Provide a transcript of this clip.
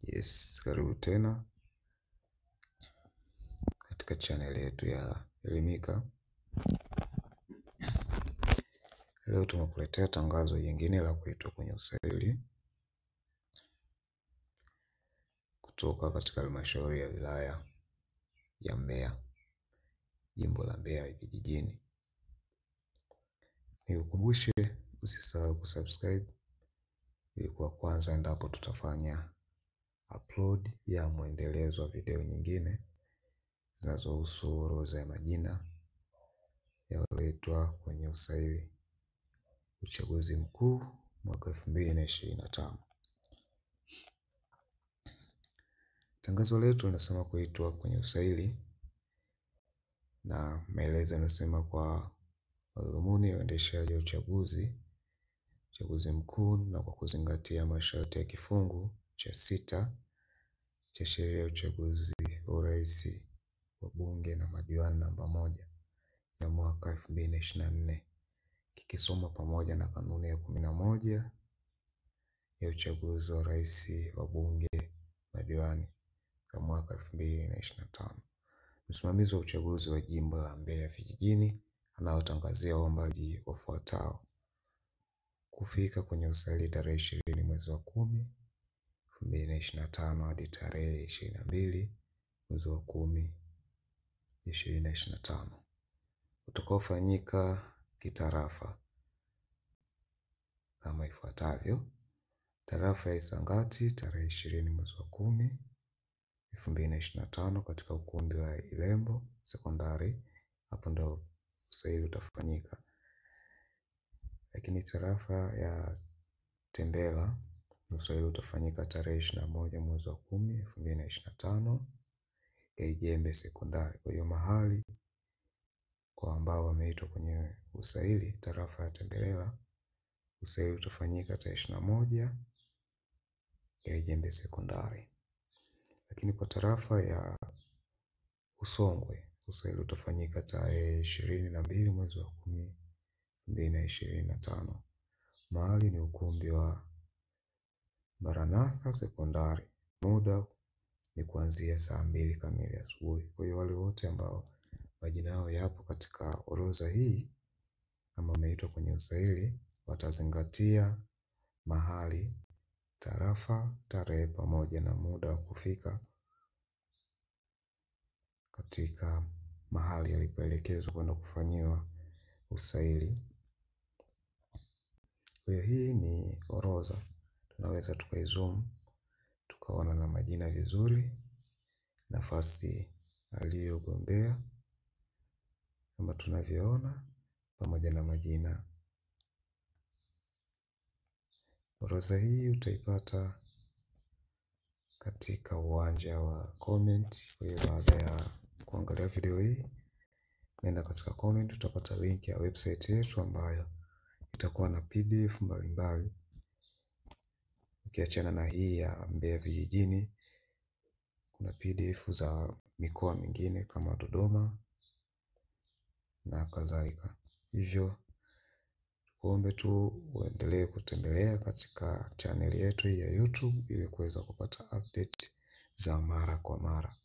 Yes, karibu tena katika channel yetu ya Elimika. Leo tumekuletea tangazo jingine la kuitwa kwenye usaili kutoka katika halmashauri ya wilaya ya Mbeya, jimbo la Mbeya vijijini. Nikukumbushe usisahau kusubscribe ili kuwa kwanza endapo tutafanya upload ya mwendelezo wa video nyingine zinazohusu orodha ya majina ya walioitwa kwenye usaili uchaguzi mkuu mwaka 2025. Tangazo letu linasema kuitwa kwenye usaili na maelezo yanasema kwa madhumuni ya uendeshaji wa uchaguzi mkuu na kwa kuzingatia masharti ya kifungu cha 6 cha sheria ya uchaguzi wa urais, wa bunge na madiwani namba 1 ya mwaka 2024 kikisoma pamoja na kanuni ya 11 ya uchaguzi wa rais, wa bunge, madiwani ya mwaka 2025. Msimamizi wa uchaguzi wa jimbo la Mbeya vijijini anaotangazia waombaji wafuatao kufika kwenye usaili tarehe 20 mwezi wa 10 2025 hadi tarehe 22 mwezi wa 10 2025, utakaofanyika kitarafa kama ifuatavyo: tarafa ya Isangati tarehe 20 mwezi wa 10 2025 katika ukumbi wa Ilembo Sekondari, hapo ndo usaili utafanyika. Lakini tarafa ya Tembela usaili utafanyika tarehe 21 mwezi wa 10 2025 Ijembe Sekondari. Kwa hiyo mahali kwa ambao wameitwa kwenye usaili tarafa ya Tembela, usaili utafanyika tarehe 21 Ijembe Sekondari. Lakini kwa tarafa ya Usongwe usaili utafanyika tarehe 22 mwezi wa 10 2025. Mahali ni ukumbi wa Maranatha Sekondari. Muda ni kuanzia saa 2 kamili asubuhi. Kwa hiyo wale wote ambao majina yao yapo katika orodha hii kama wameitwa kwenye usaili watazingatia mahali, tarafa, tarehe pamoja na muda wa kufika katika mahali yalipoelekezwa kwenda kufanyiwa usaili. Kwa hiyo hii ni orodha, tunaweza tukaizoom tukaona na majina vizuri, nafasi aliyogombea kama tunavyoona pamoja na majina. Orodha hii utaipata katika uwanja wa comment. Kwa hiyo baada ya kuangalia video hii, nenda katika comment, utapata link ya website yetu ambayo itakuwa na PDF mbalimbali. Ukiachana na hii ya Mbeya vijijini, kuna PDF za mikoa mingine kama Dodoma na kadhalika. Hivyo kuombe tu uendelee kutembelea katika channel yetu ya YouTube ili kuweza kupata update za mara kwa mara.